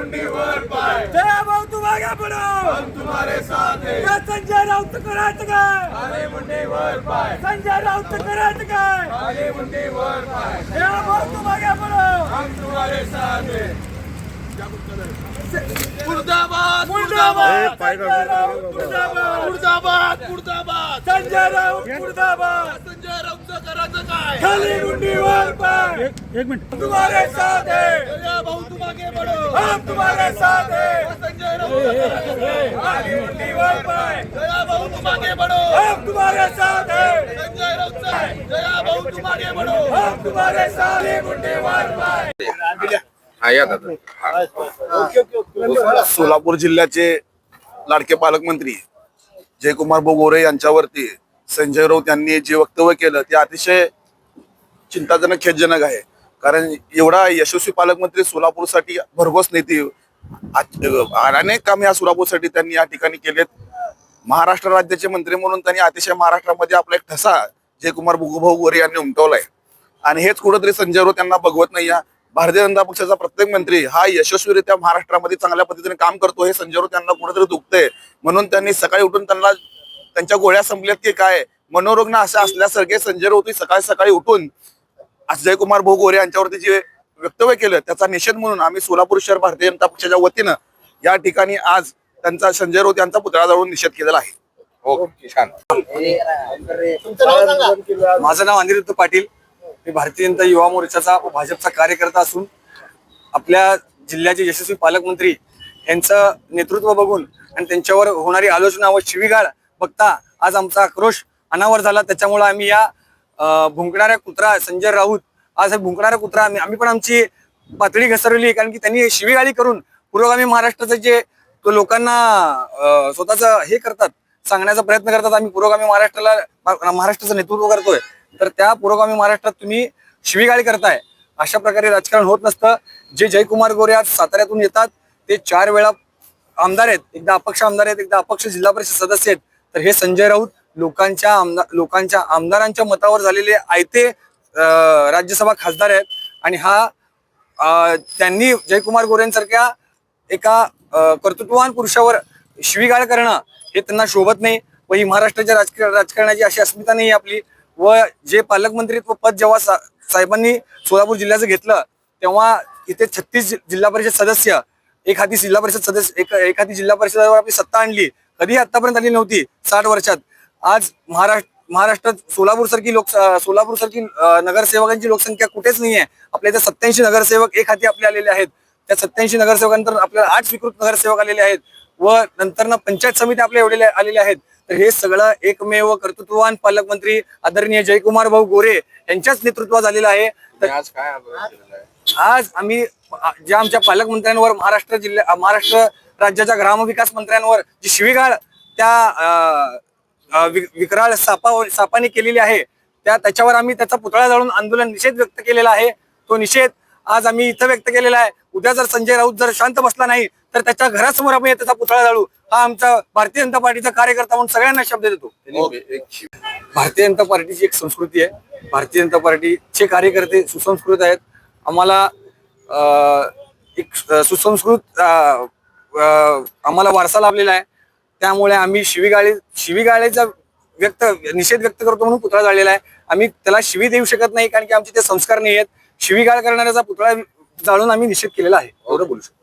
मुंडी वर पाय, जय भाऊ तुम आगे बढ़ो, हम तुम्हारे साथ हैं। क्या संजय राउत करायचं काय, खाली मुंडी वर पाय, संजय राउत करायचं काय, खाली मुंडी वर पाय, जय भाऊ तुम आगे बढ़ो, हम तुम्हारे साथ हैं। मुर्दाबाद मुर्दाबाद संजय राउत मुर्दाबाद, मुर्दाबाद मुर्दाबाद, संजय राउत मुर्दाबाद, संजय राऊतचं करायचं काय? खाली मुंडी वर पाय, एक मिनिट तुम्हारे साथ है, जया भाऊ तुम आगे बढ़ो, हम तुम्हारे साथ है, संजय राऊत खाली मुंडी वर पाय, जया भाऊ तुम आगे बढ़ो, हम तुम्हारे साथ है, संजय राऊत जया भाऊ तुम आगे बढ़ो, हम तुम्हारे साथ है, मुंडी वर पाय। सोलापूर जिल्ह्याचे लाडके पालकमंत्री जयकुमार गोरे यांच्यावरती संजय राऊत यांनी जे वक्तव्य केलं ते अतिशय चिंताजनक खेदजनक आहे. कारण एवढा यशस्वी पालकमंत्री सोलापूरसाठी भरघोस नेते अनेक कामे या सोलापूरसाठी त्यांनी या ठिकाणी केलेत. महाराष्ट्र राज्याचे मंत्री म्हणून त्यांनी अतिशय महाराष्ट्रामध्ये आपला एक ठसा जयकुमार भाऊ गोरे यांनी उमटवलाय आणि हेच कुठेतरी संजय राऊत यांना बघवत नाही. भारतीय जनता पक्षाचा प्रत्येक मंत्री हा यशस्वीरित्या महाराष्ट्रामध्ये चांगल्या पद्धतीने काम करतो हे संजय राऊत यांना कुठेतरी दुखतंय. म्हणून त्यांनी सकाळी उठून त्यांना त्यांच्या गोळ्या संपल्यात की काय मनोरुग्ण अशा असल्यासारखे संजय राऊत सकाळी सकाळी उठून जयकुमार भाऊ गोरे यांच्यावरती जे वक्तव्य केलं त्याचा निषेध म्हणून आम्ही सोलापूर शहर भारतीय जनता पक्षाच्या वतीनं या ठिकाणी आज त्यांचा संजय राऊत यांचा पुतळा जाळून निषेध केलेला आहे. ओके छान. माझं नाव अनिरुद्ध पाटील. मी भारतीय जनता युवा मोर्चाचा व भाजपचा कार्यकर्ता असून आपल्या जिल्ह्याचे यशस्वी पालकमंत्री यांचं नेतृत्व बघून आणि त्यांच्यावर होणारी आलोचना व शिवीगाळ बघता आज आमचा आक्रोश अनावर झाला. त्याच्यामुळे आम्ही या भुंकणाऱ्या कुत्रा संजय राऊत आज हे भुंकणारा कुत्रा आम्ही पण आमची पातळी घसरवली. कारण की त्यांनी शिवीगाळी करून पुरोगामी महाराष्ट्राचं जे तो लोकांना स्वतःच हे करतात सांगण्याचा प्रयत्न करतात. आम्ही पुरोगामी महाराष्ट्राचं नेतृत्व करतोय तर त्या पुरोगामी महाराष्ट्रात तुम्ही शिवीगाळी करताय. अशा प्रकारे राजकारण होत नसतं. जे जयकुमार गोरे आज साताऱ्यातून येतात ते 4 वेळा आमदार आहेत, एकदा अपक्ष आमदार आहेत, एकदा अपक्ष जिल्हा परिषद सदस्य आहेत. तर हे संजय राऊत लोकांच्या आमदारांच्या मतावर झालेले आयते राज्यसभा खासदार आहेत. आणि हा त्यांनी जयकुमार गोरेंसारख्या एका कर्तृत्ववान पुरुषावर शिवीगाळ करणं हे त्यांना शोभत नाही. व ही महाराष्ट्राच्या राजकारणाची अशी अस्मिता नाही आपली. व जे पालकमंत्रीत्व पद जेव्हा साहेबांनी सोलापूर जिल्ह्याचं घेतलं तेव्हा इथे 36 जिल्हा परिषद सदस्य, एखादी जिल्हा परिषदेवर आपली सत्ता आणली. कधीही आतापर्यंत आली नव्हती 60 वर्षात. आज महाराष्ट्रात सोलापूर सारखी नगरसेवकांची लोकसंख्या कुठेच नाहीये. आपल्या इथे 87 नगरसेवक एक हाती आपले आलेले आहेत. त्या 87 नगरसेवकांनंतर आपल्याला 8 स्वीकृत नगरसेवक आलेले आहेत व नंतर पंचायत समिती आपल्या एवढे आलेले आहेत. तर हे सगळं एकमेव कर्तृत्ववान पालकमंत्री आदरणीय जयकुमार भाऊ गोरे यांच्याच नेतृत्वात झालेलं आहे. तर आज आम्ही ज्या आमच्या पालकमंत्र्यांवर महाराष्ट्र राज्याच्या ग्रामविकास मंत्र्यांवर जी शिवीगाळ त्या विकराळ सापाने केलेली आहे त्याच्यावर आम्ही त्याचा पुतळा जाळून आंदोलन निषेध व्यक्त केलेला आहे. तो निषेध आज आम्ही इथं व्यक्त केलेला आहे. उद्या जर संजय राऊत जर शांत बसला नाही तर त्याच्या घरासमोर आम्ही त्याचा पुतळा जाळू. हा आमचा भारतीय जनता पार्टीचा कार्यकर्ता म्हणून सगळ्यांना शब्द देतो. भारतीय जनता पार्टीची एक संस्कृती आहे. भारतीय जनता पार्टीचे कार्यकर्ते सुसंस्कृत आहेत. आम्हाला एक सुसंस्कृत आम्हाला वारसा लाभलेला आहे. त्यामुळे आम्ही शिवीगाळीचा निषेध व्यक्त करतो म्हणून पुतळा जाळलेला आहे. आम्ही त्याला शिवी देऊ शकत नाही कारण की आमचे ते संस्कार नाही आहेत. शिवीगाळ करणाऱ्याचा पुतळा जाळून आम्ही निषेध केलेला आहे. एवढं बोलू शकतो.